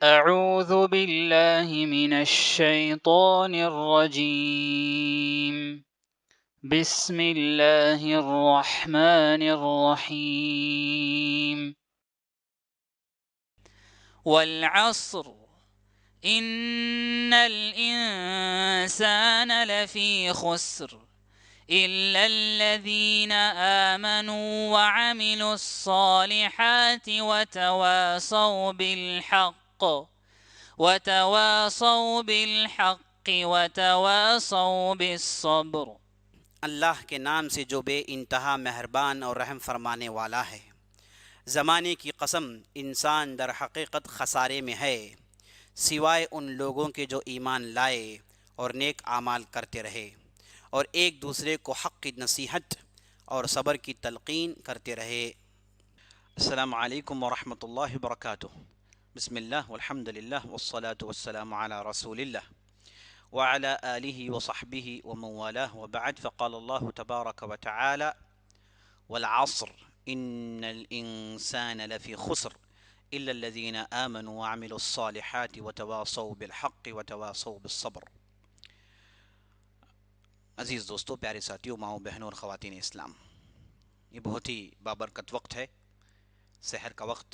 أعوذ بالله من الشيطان الرجيم بسم الله الرحمن الرحيم والعصر إن الإنسان لفي خسر إلا الذين آمنوا وعملوا الصالحات وتواصوا بالحق وتواصوا بالصبر۔ اللہ کے نام سے جو بے انتہا مہربان اور رحم فرمانے والا ہے۔ زمانے کی قسم، انسان در حقیقت خسارے میں ہے، سوائے ان لوگوں کے جو ایمان لائے اور نیک اعمال کرتے رہے اور ایک دوسرے کو حق کی نصیحت اور صبر کی تلقین کرتے رہے۔ السلام علیکم ورحمۃ اللہ وبرکاتہ۔ بسم اللہ والحمد للہ والصلاة والسلام علی رسول اللہ وعلى آله وصحبه ومن والاه وبعد، فقال الله تبارك وتعالى: والعصر إن الإنسان لفي خسر إلا الذين آمنوا وعملوا الصالحات وتواصوا بالحق وتواصوا بالصبر۔ عزیز دوستو، پیارے ساتھیوں، ماؤں بہنوں اور خواتین اسلام، یہ بہت ہی بابرکت وقت ہے، سحر کا وقت،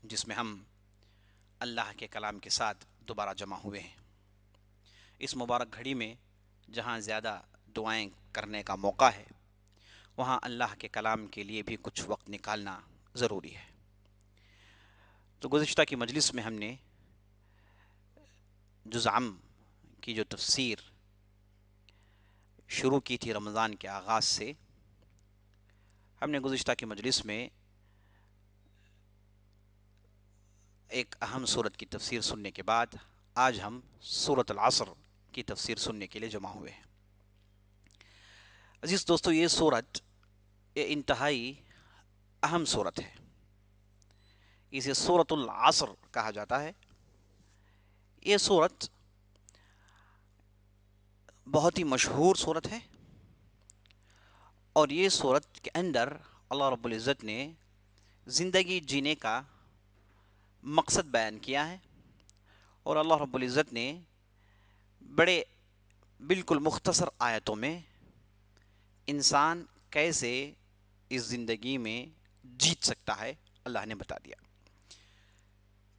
جس میں ہم اللہ کے کلام کے ساتھ دوبارہ جمع ہوئے ہیں۔ اس مبارک گھڑی میں جہاں زیادہ دعائیں کرنے کا موقع ہے، وہاں اللہ کے کلام کے لیے بھی کچھ وقت نکالنا ضروری ہے۔ تو گزشتہ کی مجلس میں ہم نے جز عم کی جو تفسیر شروع کی تھی رمضان کے آغاز سے، ہم نے گزشتہ کی مجلس میں ایک اہم صورت کی تفسیر سننے کے بعد آج ہم سورۃ العصر کی تفسیر سننے کے لیے جمع ہوئے ہیں۔ عزیز دوستو، یہ صورت یہ انتہائی اہم صورت ہے، اسے سورۃ العصر کہا جاتا ہے۔ یہ صورت بہت ہی مشہور صورت ہے، اور یہ صورت کے اندر اللہ رب العزت نے زندگی جینے کا مقصد بیان کیا ہے، اور اللہ رب العزت نے بڑے بالکل مختصر آیتوں میں انسان کیسے اس زندگی میں جیت سکتا ہے اللہ نے بتا دیا۔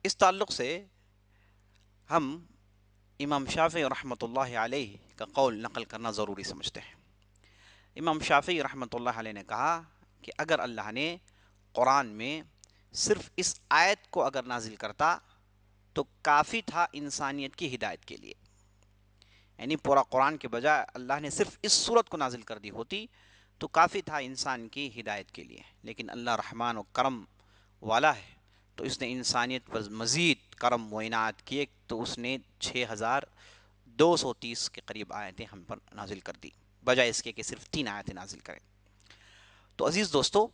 اس تعلق سے ہم امام شافعی رحمۃ اللہ علیہ کا قول نقل کرنا ضروری سمجھتے ہیں۔ امام شافعی رحمۃ اللہ علیہ نے کہا کہ اگر اللہ نے قرآن میں صرف اس آیت کو اگر نازل کرتا تو کافی تھا انسانیت کی ہدایت کے لیے، یعنی پورا قرآن کے بجائے اللہ نے صرف اس صورت کو نازل کر دی ہوتی تو کافی تھا انسان کی ہدایت کے لیے، لیکن اللہ رحمان و کرم والا ہے، تو اس نے انسانیت پر مزید کرم و عنایت کیے، تو اس نے 6230 کے قریب آیتیں ہم پر نازل کر دی، بجائے اس کے کہ صرف 3 آیتیں نازل کریں۔ تو عزیز دوستو،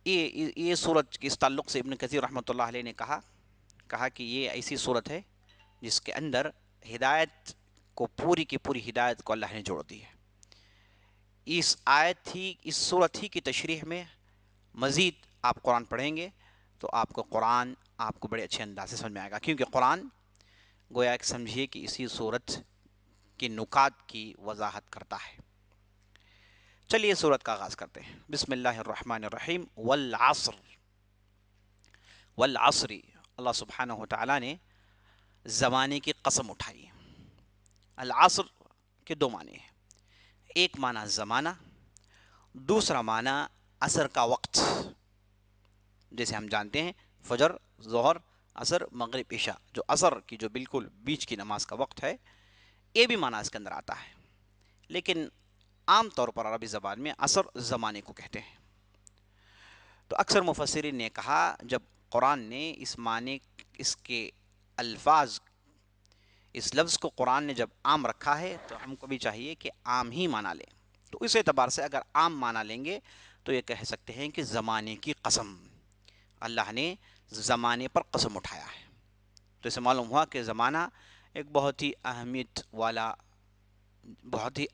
یہ صورت اس تعلق سے ابن کثیر رحمۃ اللہ علیہ نے کہا کہ یہ ایسی صورت ہے جس کے اندر ہدایت کو پوری کی پوری ہدایت کو اللہ نے جوڑ دی ہے۔ اس صورت ہی کی تشریح میں مزید آپ قرآن پڑھیں گے تو آپ کو قرآن آپ کو بڑے اچھے انداز سے سمجھ میں آئے گا، کیونکہ قرآن گویا کہ سمجھیے کہ اسی صورت کے نکات کی وضاحت کرتا ہے۔ چلیے صورت کا آغاز کرتے ہیں۔ بسم اللہ الرحمن الرحیم۔ والعصر، والعصر، اللہ سبحانہ و تعالیٰ نے زمانے کی قسم اٹھائی ہے۔ العصر کے 2 معنی ہیں، ایک معنی زمانہ، دوسرا معنی عصر کا وقت، جیسے ہم جانتے ہیں فجر، ظہر، عصر، مغرب، عشاء، جو عصر کی جو بالکل بیچ کی نماز کا وقت ہے، یہ بھی معنی اس کے اندر آتا ہے، لیکن عام طور پر عربی زبان میں عصر زمانے کو کہتے ہیں۔ تو اکثر مفسرین نے کہا جب قرآن نے اس معنی، اس کے الفاظ، اس لفظ کو قرآن نے جب عام رکھا ہے تو ہم کو بھی چاہیے کہ عام ہی معنی لیں۔ تو اس اعتبار سے اگر عام معنی لیں گے تو یہ کہہ سکتے ہیں کہ زمانے کی قسم، اللہ نے زمانے پر قسم اٹھایا ہے۔ تو اسے معلوم ہوا کہ زمانہ ایک بہت ہی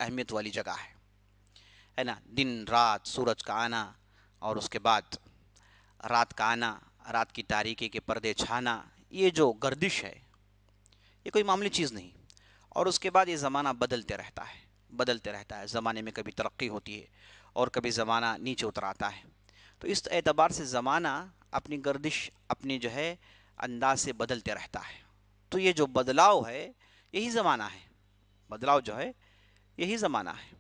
اہمیت والی جگہ ہے نا۔ دن رات، سورج کا آنا اور اس کے بعد رات کا آنا، رات کی تاریکی کے پردے چھانا، یہ جو گردش ہے یہ کوئی معمولی چیز نہیں، اور اس کے بعد یہ زمانہ بدلتے رہتا ہے، زمانے میں کبھی ترقی ہوتی ہے اور کبھی زمانہ نیچے اتر آتا ہے. تو اس اعتبار سے زمانہ اپنی گردش اپنی جو ہے انداز سے بدلتے رہتا ہے. تو یہ جو بدلاؤ ہے یہی زمانہ ہے، بدلاؤ جو ہے یہی زمانہ ہے.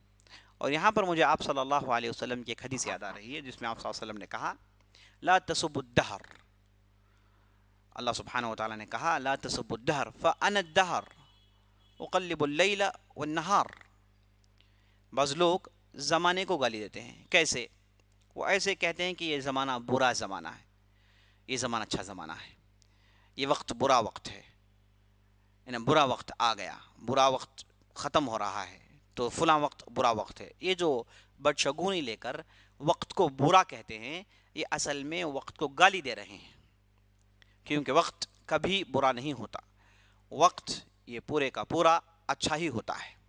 اور یہاں پر مجھے آپ صلی اللہ علیہ وسلم کی ایک حدیث یاد آ رہی ہے جس میں آپ صلی اللہ علیہ وسلم نے کہا لا تسبوا الدہر. اللہ سبحانہ و تعالیٰ نے کہا لا تسبوا الدہر فانا الدہر اقلب اللیل والنہار. بعض لوگ زمانے کو گالی دیتے ہیں. کیسے؟ وہ ایسے کہتے ہیں کہ یہ زمانہ برا زمانہ ہے، یہ زمانہ اچھا زمانہ ہے، یہ وقت برا وقت ہے، یعنی برا وقت آ گیا، برا وقت ختم ہو رہا ہے تو فلاں وقت برا وقت ہے. یہ جو بدشگونی لے کر وقت کو برا کہتے ہیں یہ اصل میں وقت کو گالی دے رہے ہیں، کیونکہ وقت کبھی برا نہیں ہوتا، وقت یہ پورے کا پورا اچھا ہی ہوتا ہے.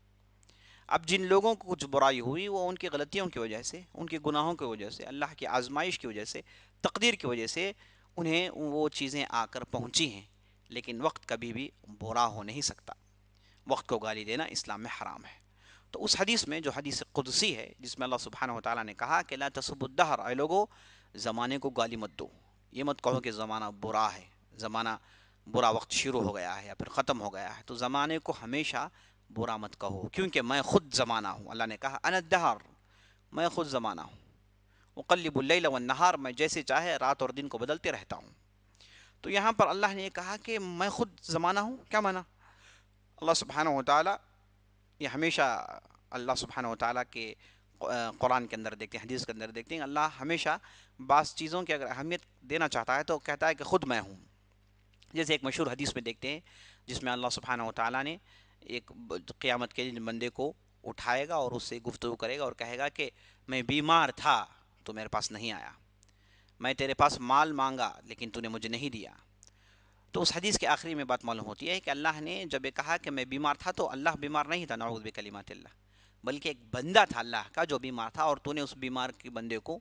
اب جن لوگوں کو کچھ برائی ہوئی وہ ان کی غلطیوں کی وجہ سے، ان کے گناہوں کی وجہ سے، اللہ کی آزمائش کی وجہ سے، تقدیر کی وجہ سے انہیں وہ چیزیں آ کر پہنچی ہیں. لیکن وقت کبھی بھی برا ہو نہیں سکتا، وقت کو گالی دینا اسلام میں حرام ہے. تو اس حدیث میں جو حدیث قدسی ہے جس میں اللہ سبحانہ و تعالیٰ نے کہا کہ لا تسبوا الدہر، اے لوگو زمانے کو گالی مت دو، یہ مت کہو کہ زمانہ برا ہے، زمانہ برا وقت شروع ہو گیا ہے یا پھر ختم ہو گیا ہے. تو زمانے کو ہمیشہ برا مت کہو کیونکہ میں خود زمانہ ہوں. اللہ نے کہا انا الدہر، میں خود زمانہ ہوں. اقلب اللیل والنہار، میں جیسے چاہے رات اور دن کو بدلتے رہتا ہوں. تو یہاں پر اللہ نے یہ کہا کہ میں خود زمانہ ہوں. کیا مانا؟ اللہ سبحانہ و تعالیٰ یہ ہمیشہ اللہ سبحانہ و تعالیٰ کے قرآن کے اندر دیکھتے ہیں، حدیث کے اندر دیکھتے ہیں، اللہ ہمیشہ بعض چیزوں کی اگر اہمیت دینا چاہتا ہے تو کہتا ہے کہ خود میں ہوں. جیسے ایک مشہور حدیث میں دیکھتے ہیں جس میں اللہ سبحانہ و تعالیٰ نے ایک قیامت کے دن بندے کو اٹھائے گا اور اس سے گفتگو کرے گا اور کہے گا کہ میں بیمار تھا تو میرے پاس نہیں آیا، میں تیرے پاس مال مانگا لیکن تو نے مجھے نہیں دیا. تو اس حدیث کے آخری میں بات معلوم ہوتی ہے کہ اللہ نے جب یہ کہا کہ میں بیمار تھا تو اللہ بیمار نہیں تھا، نعوذ بکلمات اللہ، بلکہ ایک بندہ تھا اللہ کا جو بیمار تھا اور تو نے اس بیمار کے بندے کو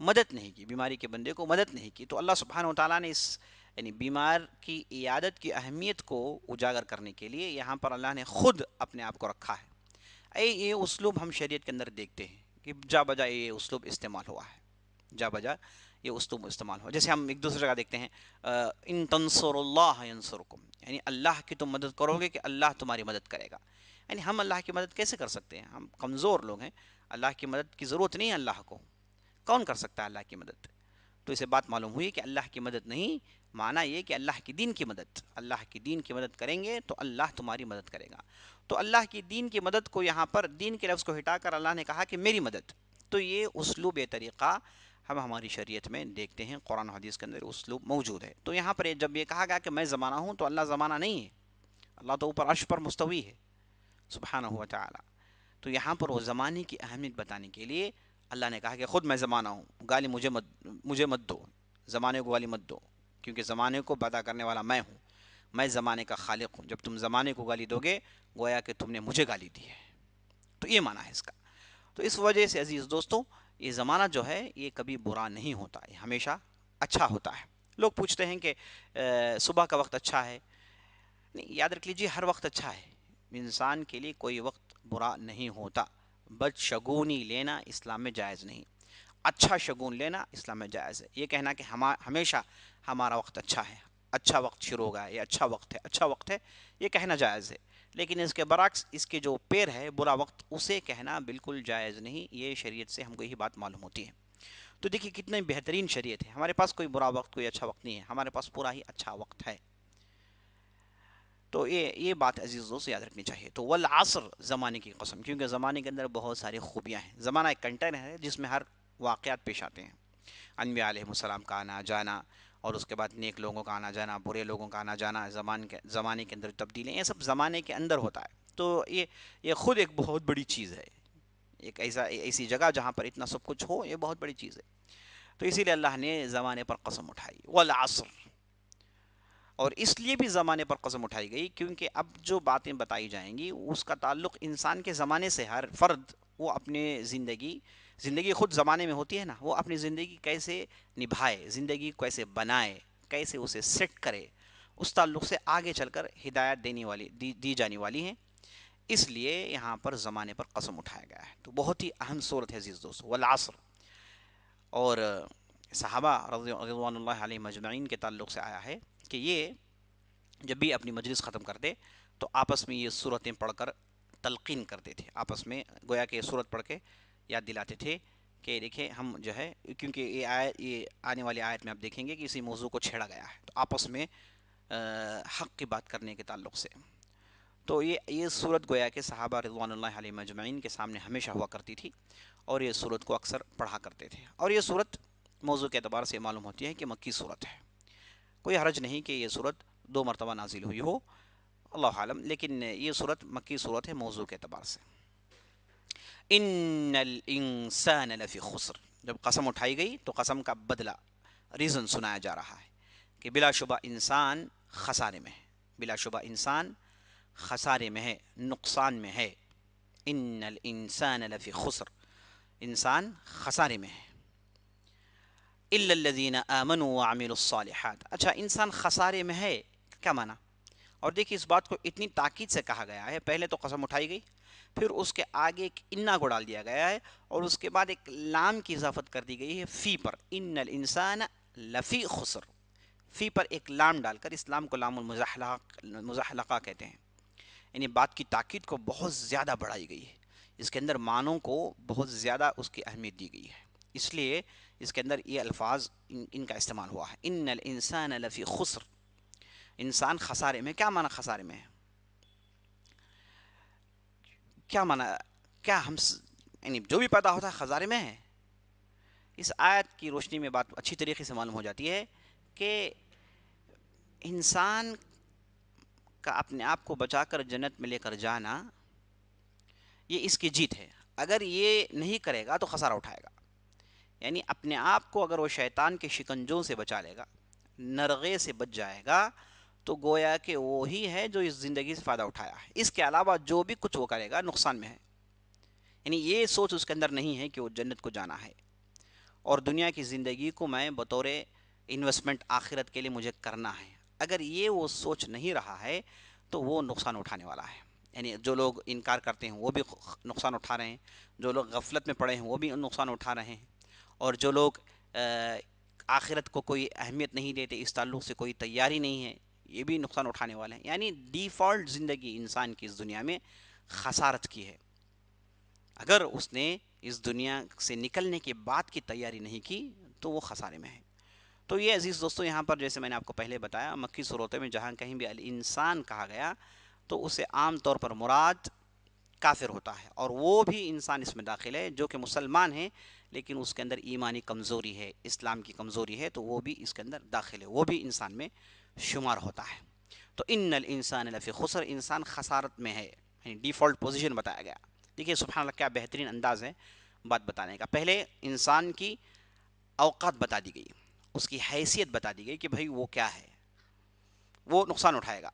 مدد نہیں کی، بیماری کے بندے کو مدد نہیں کی. تو اللہ سبحانہ و تعالیٰ نے اس یعنی بیمار کی عیادت کی اہمیت کو اجاگر کرنے کے لیے یہاں پر اللہ نے خود اپنے آپ کو رکھا ہے. یہ اسلوب ہم شریعت کے اندر دیکھتے ہیں کہ جا بجا یہ اسلوب استعمال ہوا ہے، جا بجا یہ اسلوب استعمال ہوا. جیسے ہم ایک دوسری جگہ دیکھتے ہیں ان تنصر اللہ ینصرکم، یعنی اللہ کی تم مدد کرو گے کہ اللہ تمہاری مدد کرے گا. یعنی ہم اللہ کی مدد کیسے کر سکتے ہیں؟ ہم کمزور لوگ ہیں، اللہ کی مدد کی ضرورت نہیں ہے اللہ کو. کون کر سکتا ہے اللہ کی مدد؟ تو اسے بات معلوم ہوئی کہ اللہ کی مدد نہیں، معنی یہ کہ اللہ کی دین کی مدد، اللہ کی دین کی مدد کریں گے تو اللہ تمہاری مدد کرے گا. تو اللہ کی دین کی مدد کو یہاں پر دین کے لفظ کو ہٹا کر اللہ نے کہا کہ میری مدد. تو یہ اسلوب یہ طریقہ ہم ہماری شریعت میں دیکھتے ہیں، قرآن و حدیث کے اندر اسلوب موجود ہے. تو یہاں پر جب یہ کہا گیا کہ میں زمانہ ہوں تو اللہ زمانہ نہیں ہے، اللہ تو اوپر عرش پر مستوی ہے سبحانہ و تعالی. تو یہاں پر وہ زمانے کی اہمیت بتانے کے لیے اللہ نے کہا کہ خود میں زمانہ ہوں، گالی مجھے مت دو، زمانے کو گالی مت دو، کیونکہ زمانے کو پیدا کرنے والا میں ہوں، میں زمانے کا خالق ہوں. جب تم زمانے کو گالی دو گے گویا کہ تم نے مجھے گالی دی ہے. تو یہ معنی ہے اس کا. تو اس وجہ سے عزیز دوستو یہ زمانہ جو ہے یہ کبھی برا نہیں ہوتا، یہ ہمیشہ اچھا ہوتا ہے. لوگ پوچھتے ہیں کہ صبح کا وقت اچھا ہے. نہیں، یاد رکھ لیجیے ہر وقت اچھا ہے، انسان کے لیے کوئی وقت برا نہیں ہوتا. بد شگونی لینا اسلام میں جائز نہیں، اچھا شگون لینا اسلام میں جائز ہے. یہ کہنا کہ ہمیشہ ہمارا وقت اچھا ہے، اچھا وقت شروع ہوگا، یہ اچھا وقت ہے، اچھا وقت ہے، یہ کہنا جائز ہے. لیکن اس کے برعکس اس کے جو پیر ہے برا وقت، اسے کہنا بالکل جائز نہیں. یہ شریعت سے ہم کو یہی بات معلوم ہوتی ہے. تو دیکھیے کتنی بہترین شریعت ہے. ہمارے پاس کوئی برا وقت کوئی اچھا وقت نہیں ہے، ہمارے پاس پورا ہی اچھا وقت ہے. تو یہ بات عزیز دوست یاد رکھنی چاہیے. تو والعصر، زمانے کی قسم، کیونکہ زمانے کے اندر بہت ساری خوبیاں ہیں. زمانہ ایک کنٹینر ہے جس میں ہر واقعات پیش آتے ہیں، انبیاء علیہ السلام کا آنا جانا، اور اس کے بعد نیک لوگوں کا آنا جانا، برے لوگوں کا آنا جانا، زمانے کے اندر تبدیلیاں، یہ سب زمانے کے اندر ہوتا ہے. تو یہ خود ایک بہت بڑی چیز ہے. ایک ایسی جگہ جہاں پر اتنا سب کچھ ہو، یہ بہت بڑی چیز ہے. تو اسی لیے اللہ نے زمانے پر قسم اٹھائی والعصر. اور اس لیے بھی زمانے پر قسم اٹھائی گئی کیونکہ اب جو باتیں بتائی جائیں گی اس کا تعلق انسان کے زمانے سے. ہر فرد وہ اپنے زندگی خود زمانے میں ہوتی ہے نا، وہ اپنی زندگی کیسے نبھائے، زندگی کیسے بنائے، کیسے اسے سیٹ کرے، اس تعلق سے آگے چل کر ہدایت دینے والی دی جانے والی ہیں، اس لیے یہاں پر زمانے پر قسم اٹھایا گیا ہے۔ تو بہت ہی اہم صورت ہے عزیز دوستو، والعصر، اور صحابہ رضوان اللہ علیہ مجمعین کے تعلق سے آیا ہے کہ یہ جب بھی اپنی مجلس ختم کرتے تو آپس میں یہ صورتیں پڑھ کر تلقین کرتے تھے، آپس میں گویا کہ یہ صورت پڑھ کے یاد دلاتے تھے کہ دیکھیں ہم جو ہے، کیونکہ یہ آنے والی آیت میں آپ دیکھیں گے کہ اسی موضوع کو چھیڑا گیا ہے، تو آپس میں حق کی بات کرنے کے تعلق سے، تو یہ صورت گویا کہ صحابہ رضوان اللہ علیہ مجمعین کے سامنے ہمیشہ ہوا کرتی تھی، اور یہ صورت کو اکثر پڑھا کرتے تھے، اور یہ صورت موضوع کے اعتبار سے معلوم ہوتی ہے کہ مکی صورت ہے۔ کوئی حرج نہیں کہ یہ صورت 2 مرتبہ نازل ہوئی ہو، اللہ عالم، لیکن یہ صورت مکی صورت ہے موضوع کے اعتبار سے۔ ان الانسان لفی خسر، جب قسم اٹھائی گئی تو قسم کا بدلہ، ریزن سنایا جا رہا ہے کہ بلا شبہ انسان خسارے میں ہے، بلا شبہ انسان خسارے میں ہے، نقصان میں ہے۔ ان الانسان لفی خسر، انسان خسارے میں ہے۔ الا الذین آمنوا وعملوا الصالحات، اچھا انسان خسارے میں ہے کیا معنی؟ اور دیکھیے اس بات کو اتنی تاکید سے کہا گیا ہے، پہلے تو قسم اٹھائی گئی، پھر اس کے آگے ایک انا کو ڈال دیا گیا ہے، اور اس کے بعد ایک لام کی اضافت کر دی گئی ہے فی پر، ان الانسان لفی خسر، فی پر ایک لام ڈال کر، اس لام کو لام المزحلقہ کہتے ہیں، یعنی بات کی تاکید کو بہت زیادہ بڑھائی گئی ہے، اس کے اندر معنوں کو بہت زیادہ اس کی اہمیت دی گئی ہے، اس لیے اس کے اندر یہ الفاظ ان کا استعمال ہوا ہے، ان الانسان لفی خسر، انسان خسارے میں۔ کیا معنی خسارے میں ہے؟ کیا معنی؟ کیا ہم یعنی جو بھی پیدا ہوتا ہے خسارے میں ہے؟ اس آیت کی روشنی میں بات اچھی طریقے سے معلوم ہو جاتی ہے کہ انسان کا اپنے آپ کو بچا کر جنت میں لے کر جانا یہ اس کی جیت ہے، اگر یہ نہیں کرے گا تو خسارہ اٹھائے گا، یعنی اپنے آپ کو اگر وہ شیطان کے شکنجوں سے بچا لے گا، نرغے سے بچ جائے گا، تو گویا کہ وہی ہے جو اس زندگی سے فائدہ اٹھایا ہے، اس کے علاوہ جو بھی کچھ وہ کرے گا نقصان میں ہے، یعنی یہ سوچ اس کے اندر نہیں ہے کہ وہ جنت کو جانا ہے، اور دنیا کی زندگی کو میں بطور انویسٹمنٹ آخرت کے لیے مجھے کرنا ہے، اگر یہ وہ سوچ نہیں رہا ہے تو وہ نقصان اٹھانے والا ہے، یعنی جو لوگ انکار کرتے ہیں وہ بھی نقصان اٹھا رہے ہیں، جو لوگ غفلت میں پڑے ہیں وہ بھی نقصان اٹھا رہے ہیں، اور جو لوگ آخرت کو کوئی اہمیت نہیں دیتے، اس تعلق سے کوئی تیاری نہیں ہے، یہ بھی نقصان اٹھانے والے ہیں، یعنی ڈیفالٹ زندگی انسان کی اس دنیا میں خسارت کی ہے، اگر اس نے اس دنیا سے نکلنے کے بعد کی تیاری نہیں کی تو وہ خسارے میں ہے۔ تو یہ عزیز دوستو یہاں پر جیسے میں نے آپ کو پہلے بتایا، مکی صورتوں میں جہاں کہیں بھی الانسان کہا گیا تو اسے عام طور پر مراد کافر ہوتا ہے، اور وہ بھی انسان اس میں داخل ہے جو کہ مسلمان ہے لیکن اس کے اندر ایمانی کمزوری ہے، اسلام کی کمزوری ہے، تو وہ بھی اس کے اندر داخل ہے، وہ بھی انسان میں شمار ہوتا ہے۔ تو ان الانسان لفی خسر، انسان خسارت میں ہے، یعنی ڈیفالٹ پوزیشن بتایا گیا۔ دیکھیے سبحان اللہ کیا بہترین انداز ہے بات بتانے کا، پہلے انسان کی اوقات بتا دی گئی، اس کی حیثیت بتا دی گئی کہ بھائی وہ کیا ہے، وہ نقصان اٹھائے گا،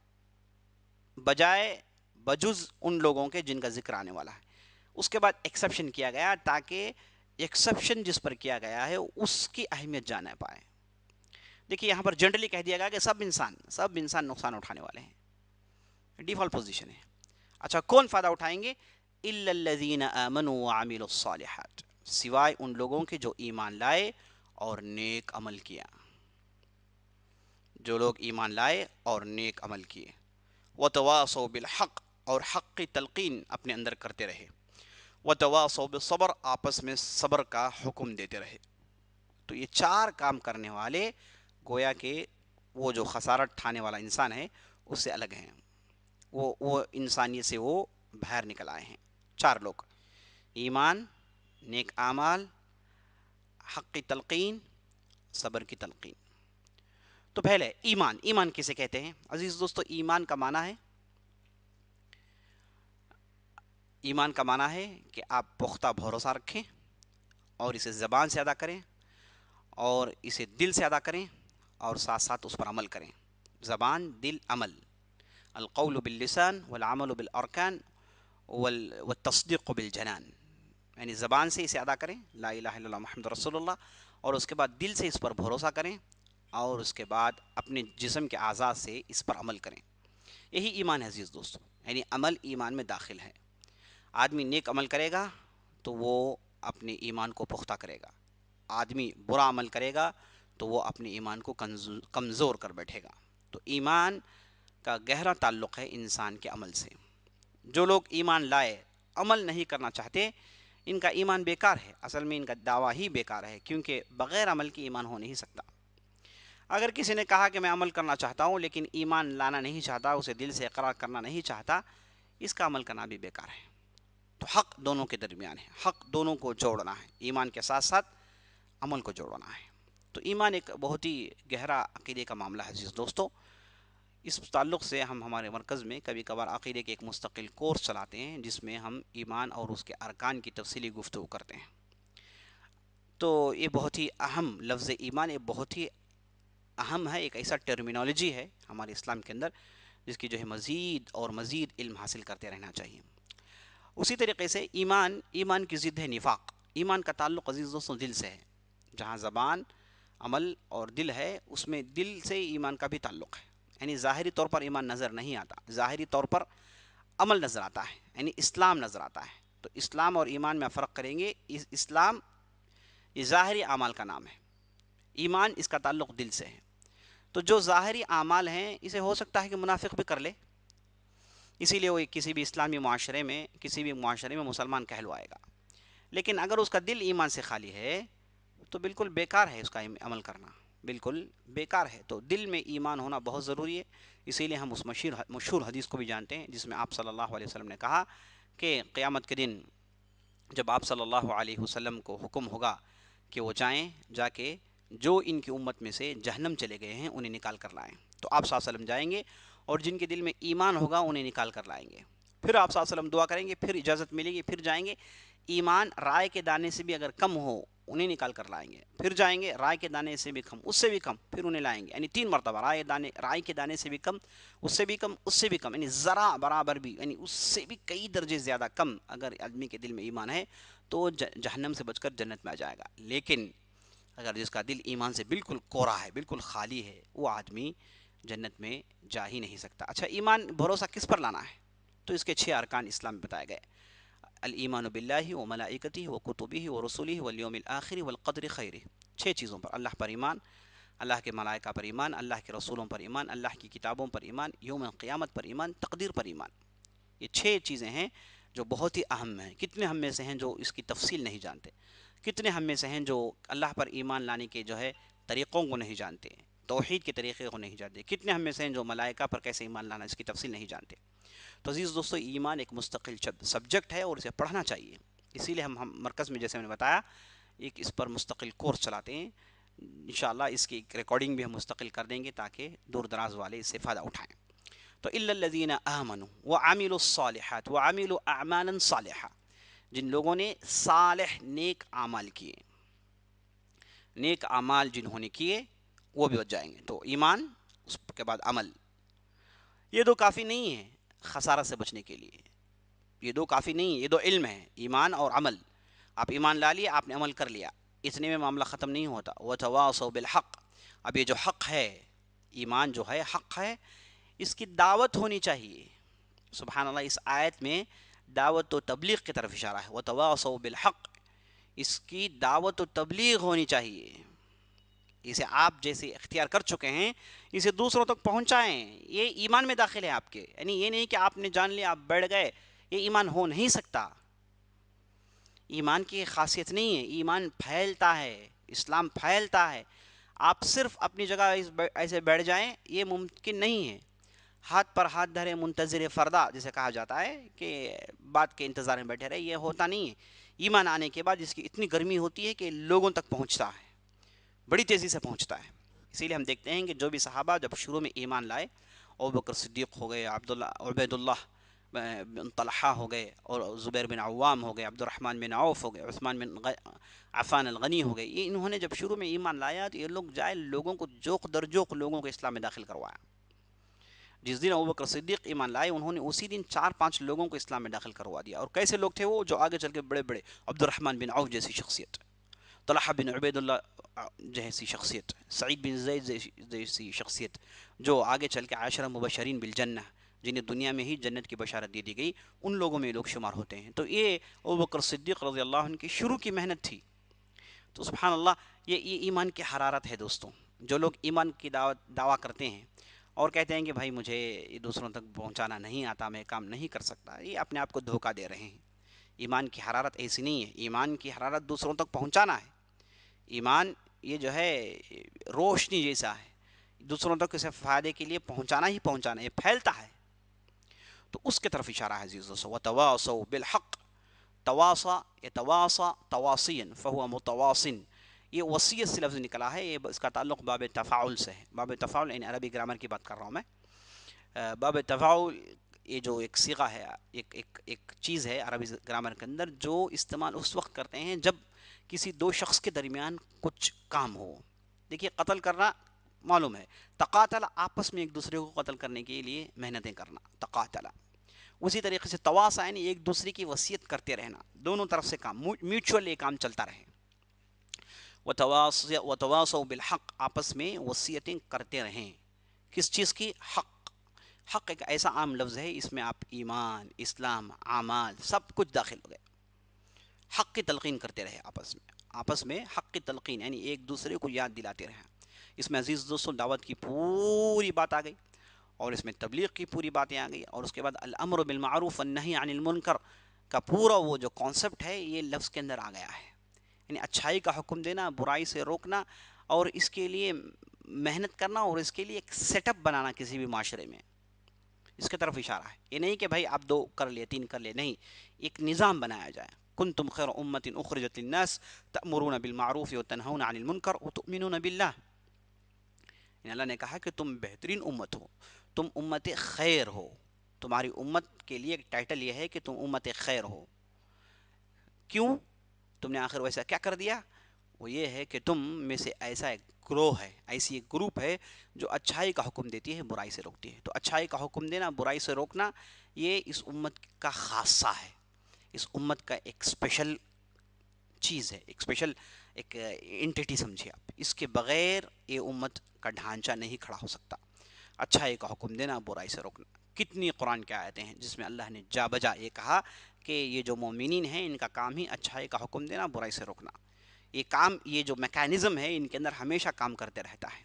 بجز ان لوگوں کے جن کا ذکر آنے والا ہے، اس کے بعد ایکسیپشن کیا گیا تاکہ ایکسیپشن جس پر کیا گیا ہے اس کی اہمیت جانا پائے۔ دیکھیے یہاں پر جنرلی کہہ دیا گیا کہ سب انسان نقصان اٹھانے والے ہیں، ڈیفالٹ پوزیشن ہے۔ اچھا کون فائدہ اٹھائیں گے؟ الا الذین آمنوا وعملوا الصالحات، سوائے ان لوگوں کے جو ایمان لائے اور نیک عمل کیا، جو لوگ ایمان لائے اور نیک عمل کیے، وتواصوا بالحق، اور حق کی تلقین اپنے اندر کرتے رہے، وتواصوا بالصبر، آپس میں صبر کا حکم دیتے رہے۔ تو یہ 4 کام کرنے والے گویا کہ وہ جو خسارت ٹھانے والا انسان ہے اس سے الگ ہیں، وہ انسانیت سے وہ باہر نکل آئے ہیں، 4 لوگ: ایمان، نیک اعمال، حق کی تلقین، صبر کی تلقین۔ تو پہلے ایمان کسے کہتے ہیں عزیز دوستو؟ ایمان کا معنی ہے کہ آپ پختہ بھروسہ رکھیں اور اسے زبان سے ادا کریں اور اسے دل سے ادا کریں اور ساتھ ساتھ اس پر عمل کریں، زبان، دل، عمل، القول باللسان والعمل بالارکان والتصدیق بالجنان، یعنی زبان سے اسے ادا کریں لا الہ الا اللہ محمد رسول اللہ، اور اس کے بعد دل سے اس پر بھروسہ کریں اور اس کے بعد اپنے جسم کے اعضاء سے اس پر عمل کریں. یہی ایمان ہے عزیز دوستو. یعنی عمل ایمان میں داخل ہے. آدمی نیک عمل کرے گا تو وہ اپنے ایمان کو پختہ کرے گا. آدمی برا عمل کرے گا تو وہ اپنے ایمان کو کمزور کر بیٹھے گا. تو ایمان کا گہرا تعلق ہے انسان کے عمل سے. جو لوگ ایمان لائے عمل نہیں کرنا چاہتے ان کا ایمان بیکار ہے. اصل میں ان کا دعویٰ ہی بیکار ہے، کیونکہ بغیر عمل کے ایمان ہو نہیں سکتا. اگر کسی نے کہا کہ میں عمل کرنا چاہتا ہوں لیکن ایمان لانا نہیں چاہتا، اسے دل سے اقرار کرنا نہیں چاہتا، اس کا عمل کرنا بھی بیکار ہے. تو حق دونوں کے درمیان ہے. حق دونوں کو جوڑنا ہے. ایمان کے ساتھ ساتھ عمل کو جوڑنا ہے. تو ایمان ایک بہت ہی گہرا عقیدے کا معاملہ ہے عزیز دوستو. اس تعلق سے ہم ہمارے مرکز میں کبھی کبھار عقیدے کے ایک مستقل کورس چلاتے ہیں جس میں ہم ایمان اور اس کے ارکان کی تفصیلی گفتگو کرتے ہیں. تو یہ بہت ہی اہم لفظ ایمان، یہ بہت ہی اہم ہے. ایک ایسا ٹرمینالوجی ہے ہمارے اسلام کے اندر جس کی جو ہے مزید اور مزید علم حاصل کرتے رہنا چاہیے. اسی طریقے سے ایمان کی ضد ہے نفاق. ایمان کا تعلق عزیز دوستوں دل سے ہے. جہاں زبان، عمل اور دل ہے، اس میں دل سے ایمان کا بھی تعلق ہے. یعنی ظاہری طور پر ایمان نظر نہیں آتا، ظاہری طور پر عمل نظر آتا ہے، یعنی اسلام نظر آتا ہے. تو اسلام اور ایمان میں فرق کریں گے. اسلام یہ ظاہری اعمال کا نام ہے، ایمان اس کا تعلق دل سے ہے. تو جو ظاہری اعمال ہیں اسے ہو سکتا ہے کہ منافق بھی کر لے، اسی لیے وہ کسی بھی اسلامی معاشرے میں مسلمان کہلوائے گا. لیکن اگر اس کا دل ایمان سے خالی ہے تو بالکل بیکار ہے اس کا عمل کرنا، بالکل بیکار ہے. تو دل میں ایمان ہونا بہت ضروری ہے. اسی لیے ہم اس مشہور حدیث کو بھی جانتے ہیں جس میں آپ صلی اللہ علیہ وسلم نے کہا کہ قیامت کے دن جب آپ صلی اللہ علیہ وسلم کو حکم ہوگا کہ وہ جا کے جو ان کی امت میں سے جہنم چلے گئے ہیں انہیں نکال کر لائیں، تو آپ صلی اللہ علیہ وسلم جائیں گے اور جن کے دل میں ایمان ہوگا انہیں نکال کر لائیں گے. پھر آپ صلی اللہ علیہ وسلم دعا کریں گے، پھر اجازت ملے گی، پھر جائیں گے. ایمان رائے کے دانے سے بھی اگر کم ہو انہیں نکال کر لائیں گے. پھر جائیں گے رائے کے دانے سے بھی کم، اس سے بھی کم، پھر انہیں لائیں گے. یعنی 3 مرتبہ رائے کے دانے سے بھی کم، اس سے بھی کم، اس سے بھی کم، یعنی ذرا برابر بھی، یعنی اس سے بھی کئی درجے زیادہ کم اگر آدمی کے دل میں ایمان ہے تو جہنم سے بچ کر جنت میں آ جائے گا. لیکن اگر جس کا دل ایمان سے بالکل کوڑا ہے، بالکل خالی ہے، وہ آدمی جنت میں جا ہی نہیں سکتا. اچھا، ایمان بھروسہ کس پر لانا ہے؟ تو اس کے 6 ارکان اسلام میں بتائے گئے. الایمان باللہ و ملائکتہ و کتبہ و رسلہ والیوم الآخر والقدر خیرہ. 6 چیزوں پر: اللہ پر ایمان، اللہ کے ملائکہ پر ایمان، اللہ کے رسولوں پر ایمان، اللہ کی کتابوں پر ایمان، یوم قیامت پر ایمان، تقدیر پر ایمان. یہ 6 چیزیں ہیں جو بہت ہی اہم ہیں. کتنے ہم میں سے ہیں جو اس کی تفصیل نہیں جانتے؟ کتنے ہم میں سے ہیں جو اللہ پر ایمان لانے کے جو ہے طریقوں کو نہیں جانتے، توحید کے طریقے کو نہیں جانتے؟ کتنے ہم میں سے ہیں جو ملائکہ پر کیسے ایمان لانا اس کی تفصیل نہیں جانتے؟ تو عزیز دوستو، ایمان ایک مستقل سبجیکٹ ہے اور اسے پڑھنا چاہیے. اسی لیے ہم مرکز میں، جیسے میں نے بتایا، ایک اس پر مستقل کورس چلاتے ہیں. انشاءاللہ اس کی ایک ریکارڈنگ بھی ہم مستقل کر دیں گے تاکہ دور دراز والے اس سے فائدہ اٹھائیں. تو الا الذین آمنوا وعملوا الصالحات وعملوا اعمالا صالحہ، جن لوگوں نے صالح نیک اعمال کیے، نیک اعمال جنہوں نے کیے وہ بھی بچ جائیں گے. تو ایمان، اس کے بعد عمل، یہ 2 کافی نہیں ہیں خسارہ سے بچنے کے لیے. یہ 2 کافی نہیں ہیں، یہ 2 علم ہیں، ایمان اور عمل. آپ ایمان لا لیا، آپ نے عمل کر لیا، اتنے میں معاملہ ختم نہیں ہوتا. وتواصوا بالحق. اب یہ جو حق ہے، ایمان جو ہے حق ہے، اس کی دعوت ہونی چاہیے. سبحان اللہ، اس آیت میں دعوت و تبلیغ کی طرف اشارہ ہے. وتواصوا بالحق، اس کی دعوت و تبلیغ ہونی چاہیے. اسے آپ جیسے اختیار کر چکے ہیں اسے دوسروں تک پہنچائیں. یہ ایمان میں داخل ہے آپ کے. یعنی یہ نہیں کہ آپ نے جان لیا آپ بیٹھ گئے، یہ ایمان ہو نہیں سکتا. ایمان کی خاصیت نہیں ہے. ایمان پھیلتا ہے، اسلام پھیلتا ہے. آپ صرف اپنی جگہ ایسے بیٹھ جائیں یہ ممکن نہیں ہے. ہاتھ پر ہاتھ دھرے منتظر فردا جسے کہا جاتا ہے کہ بات کے انتظار میں بیٹھے رہے، یہ ہوتا نہیں ہے. ایمان آنے کے بعد اس کی اتنی گرمی ہوتی ہے کہ لوگوں تک پہنچتا ہے، بڑی تیزی سے پہنچتا ہے. اسی لیے ہم دیکھتے ہیں کہ جو بھی صحابہ جب شروع میں ایمان لائے، ابوبکر صدیق ہو گئے، عبید اللہ بن طلحہ ہو گئے، اور زبیر بن عوام ہو گئے، عبد الرحمن بن عوف ہو گئے، عثمان بن عفان الغنی ہو گئے، یہ انہوں نے جب شروع میں ایمان لایا تو یہ لوگ جائے لوگوں کو جوق در جوق لوگوں کو اسلام میں داخل کروایا. جس دن ابوبکر صدیق ایمان لائے انہوں نے اسی دن 4-5 لوگوں کو اسلام میں داخل کروا دیا. اور کیسے لوگ تھے وہ؟ جو آگے چل کے بڑے بڑے عبد الرحمن بن عوف جیسی شخصیت. طلحہ بن عبیداللہ جیسی شخصیت، سعید بن زید جیسی شخصیت، جو آگے چل کے عشرہ مبشرین بالجنہ، جنہیں دنیا میں ہی جنت کی بشارت دے دی گئی، ان لوگوں میں لوگ شمار ہوتے ہیں۔ تو یہ ابوبکر صدیق رضی اللہ عنہ کی شروع کی محنت تھی۔ تو سبحان اللہ، یہ ایمان کی حرارت ہے دوستوں۔ جو لوگ ایمان کی دعویٰ کرتے ہیں اور کہتے ہیں کہ بھائی مجھے دوسروں تک پہنچانا نہیں آتا، میں کام نہیں کر سکتا، یہ اپنے آپ کو دھوکہ دے رہے ہیں۔ ایمان کی حرارت ایسی نہیں ہے، ایمان کی حرارت دوسروں تک پہنچانا ہے۔ ایمان یہ جو ہے روشنی جیسا ہے، دوسروں تک اسے فائدے کے لیے پہنچانا ہی پہنچانا ہے، یہ پھیلتا ہے۔ تو اس کی طرف اشارہ ہے عزیز دوستو، وتواصوا بالحق، تواصا یتواصا تواصیا فہو متواصن، یہ وصیت سے لفظ نکلا ہے، یہ اس کا تعلق باب تفاعل سے ہے۔ باب تفاعل یعنی عربی گرامر کی بات کر رہا ہوں میں۔ باب تفاعل یہ جو ایک صیغہ ہے، ایک چیز ہے عربی گرامر کے اندر، جو استعمال اس وقت کرتے ہیں جب کسی دو شخص کے درمیان کچھ کام ہو۔ دیکھیے قتل کرنا معلوم ہے، تقاتل آپس میں ایک دوسرے کو قتل کرنے کے لیے محنتیں کرنا، تقاتل۔ اسی طریقے سے تواصا یعنی ایک دوسرے کی وصیت کرتے رہنا، دونوں طرف سے کام میوچول یہ کام چلتا رہے۔ وتواصوا بالحق، آپس میں وصیتیں کرتے رہیں، کس چیز کی؟ حق۔ حق ایک ایسا عام لفظ ہے، اس میں آپ ایمان، اسلام، اعمال سب کچھ داخل ہو گئے۔ حق کی تلقین کرتے رہے آپس میں حق کی تلقین یعنی ایک دوسرے کو یاد دلاتے رہے۔ اس میں عزیز دوستوں دعوت کی پوری بات آ گئی، اور اس میں تبلیغ کی پوری باتیں آ گئی، اور اس کے بعد الامر بالمعروف والنہی عن المنکر کا پورا وہ جو کانسیپٹ ہے یہ لفظ کے اندر آ گیا ہے، یعنی اچھائی کا حکم دینا، برائی سے روکنا، اور اس کے لیے محنت کرنا، اور اس کے لیے ایک سیٹ اپ بنانا کسی بھی معاشرے میں، اس کی طرف اشارہ ہے۔ یہ نہیں کہ بھائی آپ 2 کر لے 3 کر لے، نہیں، ایک نظام بنایا جائے۔ کنتم خیر امت اخرجت للناس تأمرون بالمعروف وتنہون عن المنکر وتؤمنون باللہ، یعنی اللہ نے کہا کہ تم بہترین امت ہو، تم امت خیر ہو، تمہاری امت کے لیے ایک ٹائٹل یہ ہے کہ تم امت خیر ہو۔ کیوں؟ تم نے آخر ویسا کیا کر دیا؟ وہ یہ ہے کہ تم میں سے ایسا ایک گروہ ہے، ایسی ایک گروپ ہے جو اچھائی کا حکم دیتی ہے، برائی سے روکتی ہے۔ تو اچھائی کا حکم دینا، برائی سے روکنا، یہ اس امت کا خاصہ ہے، اس امت کا ایک اسپیشل چیز ہے، ایک اسپیشل ایک انٹیٹی سمجھے آپ۔ اس کے بغیر یہ امت کا ڈھانچہ نہیں کھڑا ہو سکتا۔ اچھائی کا حکم دینا، برائی سے روکنا۔ کتنی قرآن کی آیتیں ہیں جس میں اللہ نے جا بجا یہ کہا کہ یہ جو مومنین ہیں ان کا کام ہی اچھائی کا حکم دینا، برائی سے روکنا۔ یہ کام، یہ جو میکانزم ہے ان کے اندر ہمیشہ کام کرتے رہتا ہے۔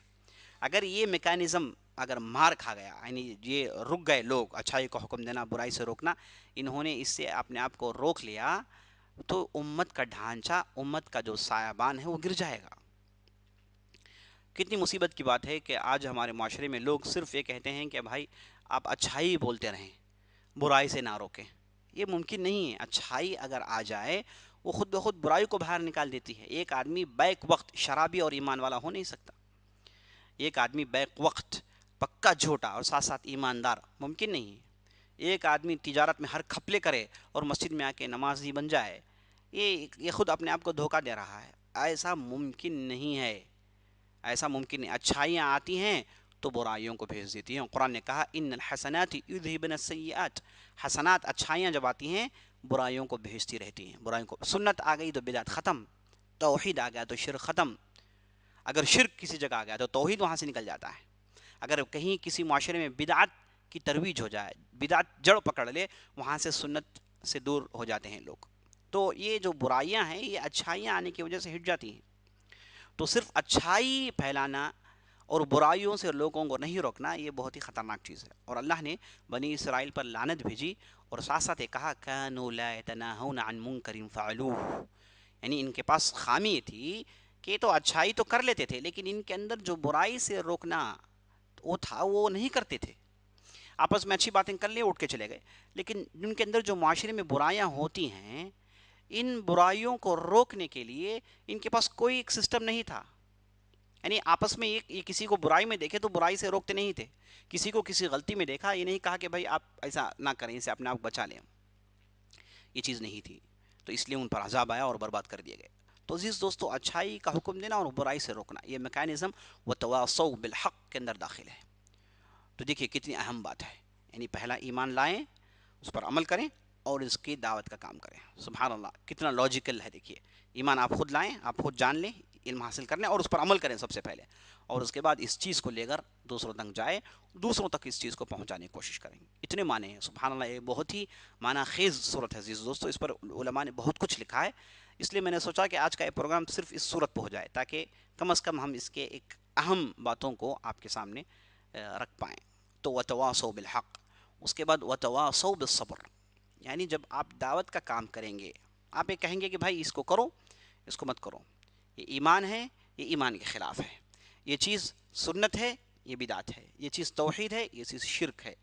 اگر یہ میکانزم اگر مار کھا گیا، یعنی یہ رک گئے لوگ، اچھائی کا حکم دینا، برائی سے روکنا، انہوں نے اس سے اپنے آپ کو روک لیا، تو امت کا ڈھانچہ، امت کا جو سایہ بان ہے وہ گر جائے گا۔ کتنی مصیبت کی بات ہے کہ آج ہمارے معاشرے میں لوگ صرف یہ کہتے ہیں کہ بھائی آپ اچھائی بولتے رہیں، برائی سے نہ روکیں۔ یہ ممکن نہیں ہے۔ اچھائی اگر آ جائے وہ خود بخود برائی کو باہر نکال دیتی ہے۔ ایک آدمی بیک وقت شرابی اور ایمان والا ہو نہیں سکتا۔ ایک آدمی بیک وقت پکا جھوٹا اور ساتھ ساتھ ایماندار ممکن نہیں ہے۔ ایک آدمی تجارت میں ہر کھپلے کرے اور مسجد میں آ کے نمازی بن جائے، یہ خود اپنے آپ کو دھوکہ دے رہا ہے۔ ایسا ممکن نہیں ہے، ایسا ممکن نہیں۔ اچھائیاں آتی ہیں تو برائیوں کو بھیج دیتی ہیں۔ قرآن نے کہا ان الحسنات یذہبن السیئات، حسنات اچھائیاں جب آتی ہیں برائیوں کو بھیجتی رہتی ہیں۔ برائیوں کو، سنت آ گئی تو بدعت ختم، توحید آ گیا تو شرک ختم۔ اگر شرک کسی جگہ آ گیا تو توحید وہاں سے نکل جاتا ہے۔ اگر کہیں کسی معاشرے میں بدعت کی ترویج ہو جائے، بدعت جڑ پکڑ لے، وہاں سے سنت سے دور ہو جاتے ہیں لوگ۔ تو یہ جو برائیاں ہیں یہ اچھائیاں آنے کی وجہ سے ہٹ جاتی ہیں۔ تو صرف اچھائی پھیلانا اور برائیوں سے لوگوں کو نہیں روکنا یہ بہت ہی خطرناک چیز ہے۔ اور اللہ نے بنی اسرائیل پر لعنت بھیجی اور ساتھ ساتھ یہ کہا كانوا لا يتناهون عن منکر فعلوه، یعنی ان کے پاس خامی تھی کہ تو اچھائی تو کر لیتے تھے لیکن ان کے اندر جو برائی سے روکنا وہ تھا وہ نہیں کرتے تھے۔ آپس میں اچھی باتیں کر لیے، اٹھ کے چلے گئے، لیکن ان کے اندر جو معاشرے میں برائیاں ہوتی ہیں ان برائیوں کو روکنے کے لیے ان کے پاس کوئی ایک سسٹم نہیں تھا۔ یعنی آپس میں یہ کسی کو برائی میں دیکھے تو برائی سے روکتے نہیں تھے، کسی کو کسی غلطی میں دیکھا یہ نہیں کہا کہ بھائی آپ ایسا نہ کریں، اسے اپنے آپ بچا لیں، یہ چیز نہیں تھی۔ تو اس لیے ان پر عذاب آیا اور برباد کر دیے گئے۔ تو عزیز دوستو اچھائی کا حکم دینا اور برائی سے روکنا یہ میکانزم وتواصوا بالحق کے اندر داخل ہے۔ تو دیکھیے کتنی اہم بات ہے، یعنی پہلا ایمان لائیں، اس پر عمل کریں، اور اس کی دعوت کا کام کریں. سبحان اللہ, کتنا لاجیکل ہے. دیکھیے, ایمان آپ خود لائیں, آپ خود جان لیں, علم حاصل کر لیں اور اس پر عمل کریں سب سے پہلے, اور اس کے بعد اس چیز کو لے کر دوسروں تک جائے, دوسروں تک اس چیز کو پہنچانے کی کوشش کریں. اتنے معنی ہیں. سبحان اللہ, یہ بہت ہی معنی خیز صورت ہے عزیز دوستو. اس پر علماء نے بہت کچھ لکھا ہے, اس لیے میں نے سوچا کہ آج کا یہ پروگرام صرف اس صورت پہ ہو جائے, تاکہ کم از کم ہم اس کے ایک اہم باتوں کو آپ کے سامنے رکھ پائیں. تو وتواصوا بالحق, اس کے بعد وتواصوا بالصبر. یعنی جب آپ دعوت کا کام کریں گے, آپ یہ کہیں گے کہ بھائی اس کو کرو, اس کو مت کرو, یہ ایمان ہے, یہ ایمان کے خلاف ہے, یہ چیز سنت ہے, یہ بدعت ہے, یہ چیز توحید ہے, یہ چیز شرک ہے.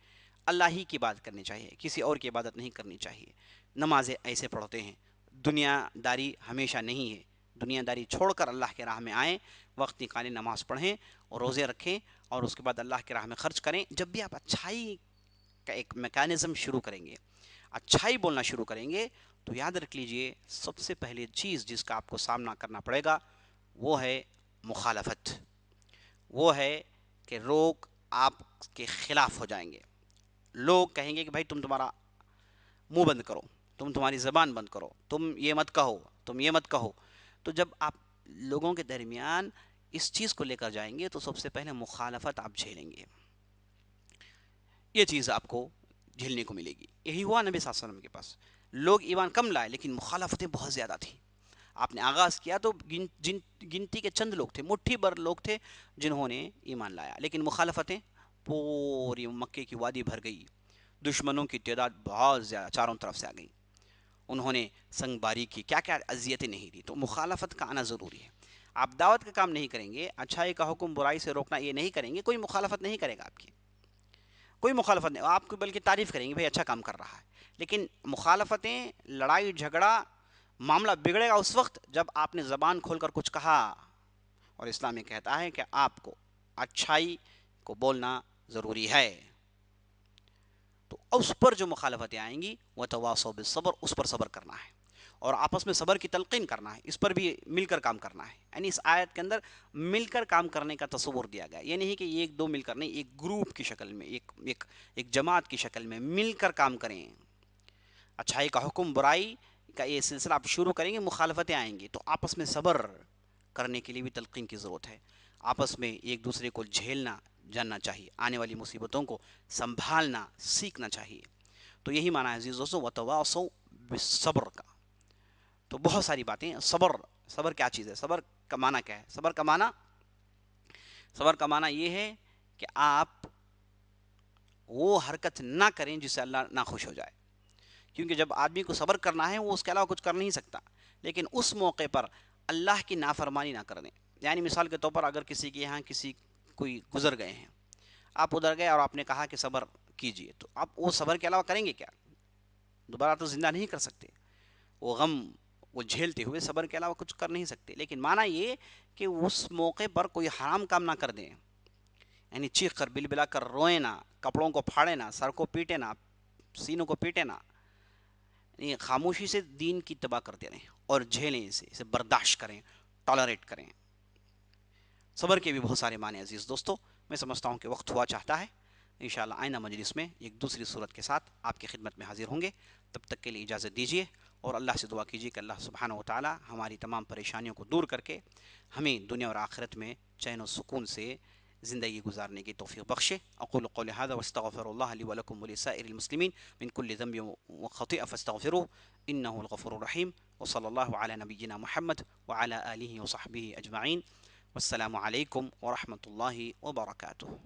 اللہ ہی کی بات کرنی چاہیے, کسی اور کی عبادت نہیں کرنی چاہیے. نمازیں ایسے پڑھتے ہیں, دنیا داری ہمیشہ نہیں ہے. دنیا داری چھوڑ کر اللہ کے راہ میں آئیں, وقت نکالیں, نماز پڑھیں اور روزے رکھیں, اور اس کے بعد اللہ کے راہ میں خرچ کریں. جب بھی آپ اچھائی کا ایک میکانزم شروع کریں گے, اچھائی بولنا شروع کریں گے, تو یاد رکھ لیجئے سب سے پہلی چیز جس کا آپ کو سامنا کرنا پڑے گا وہ ہے مخالفت. وہ ہے کہ لوگ آپ کے خلاف ہو جائیں گے. لوگ کہیں گے کہ بھائی تمہارا منہ بند کرو, تمہاری زبان بند کرو, تم یہ مت کہو, تم یہ مت کہو. تو جب آپ لوگوں کے درمیان اس چیز کو لے کر جائیں گے تو سب سے پہلے مخالفت آپ جھیلیں گے. یہ چیز آپ کو جھیلنے کو ملے گی. یہی ہوا نبی صلی اللہ علیہ وسلم کے پاس. لوگ ایمان کم لائے لیکن مخالفتیں بہت زیادہ تھیں. آپ نے آغاز کیا تو گنتی کے چند لوگ تھے, مٹھی بھر لوگ تھے جنہوں نے ایمان لایا, لیکن مخالفتیں پوری مکے کی وادی بھر گئی. دشمنوں کی تعداد بہت زیادہ چاروں طرف سے آ گئی. انہوں نے سنگ باری کی, کیا کیا اذیتیں نہیں دی. تو مخالفت کا آنا ضروری ہے. آپ دعوت کا کام نہیں کریں گے, اچھائی کا حکم برائی سے روکنا یہ نہیں کریں گے, کوئی مخالفت نہیں کرے گا آپ کی, کوئی مخالفت نہیں. آپ کو بلکہ تعریف کریں گے بھائی اچھا کام کر رہا ہے. لیکن مخالفتیں, لڑائی جھگڑا, معاملہ بگڑے گا اس وقت جب آپ نے زبان کھول کر کچھ کہا. اور اسلام یہ کہتا ہے کہ آپ کو اچھائی کو بولنا ضروری ہے. تو اس پر جو مخالفتیں آئیں گی وتواصوا بالصبر, اس پر صبر کرنا ہے, اور آپس میں صبر کی تلقین کرنا ہے. اس پر بھی مل کر کام کرنا ہے. یعنی اس آیت کے اندر مل کر کام کرنے کا تصور دیا گیا. یہ نہیں کہ ایک دو مل کر نہیں, ایک گروپ کی شکل میں, ایک جماعت کی شکل میں مل کر کام کریں. اچھائی کا حکم برائی کا یہ سلسلہ آپ شروع کریں گے, مخالفتیں آئیں گی تو آپس میں صبر کرنے کے لیے بھی تلقین کی ضرورت ہے. آپس میں ایک دوسرے کو جھیلنا جاننا چاہیے, آنے والی مصیبتوں کو سنبھالنا سیکھنا چاہیے. تو یہی معنی ہے عزیز دوستو وتواصوا بالصبر کا. تو بہت ساری باتیں. صبر کیا چیز ہے, صبر کا معنی کیا ہے. صبر کا معنی یہ ہے کہ آپ وہ حرکت نہ کریں جس سے اللہ ناخوش ہو جائے. کیونکہ جب آدمی کو صبر کرنا ہے وہ اس کے علاوہ کچھ کر نہیں سکتا, لیکن اس موقع پر اللہ کی نافرمانی نہ کر دیں. یعنی مثال کے طور پر اگر کسی کے یہاں کوئی گزر گئے ہیں, آپ ادھر گئے اور آپ نے کہا کہ صبر کیجئے, تو آپ وہ صبر کے علاوہ کریں گے کیا؟ دوبارہ تو زندہ نہیں کر سکتے. وہ غم وہ جھیلتے ہوئے صبر کے علاوہ کچھ کر نہیں سکتے. لیکن معنی یہ کہ اس موقع پر کوئی حرام کام نہ کر دیں. یعنی چیخ کر بل بلا کر روئیں نہ, کپڑوں کو پھاڑے نہ, سر کو پیٹے نہ, سینوں کو پیٹے نہ. یعنی خاموشی سے دین کی تباہ کرتے رہیں اور جھیلیں, اسے برداشت کریں, ٹالریٹ کریں. صبر کے بھی بہت سارے معنی عزیز دوستو. میں سمجھتا ہوں کہ وقت ہوا چاہتا ہے. انشاءاللہ آئندہ مجلس میں ایک دوسری صورت کے ساتھ آپ کی خدمت میں حاضر ہوں گے. تب تک کے لیے اجازت دیجیے, اور اللہ سے دعا کیجیے کہ اللہ سبحانہ و تعالی ہماری تمام پریشانیوں کو دور کر کے ہمیں دنیا اور آخرت میں چین و سکون سے زندگی گزارنے کی توفیق بخشے. اقول قولی هذا واستغفر الله لي ولكم ولسائر المسلمين من كل ذنب وخطيئة فاستغفروه إنه الغفور الرحيم. وصلى الله على نبينا محمد وعلى آله وصحبه أجمعين. والسلام عليكم ورحمة الله وبركاته.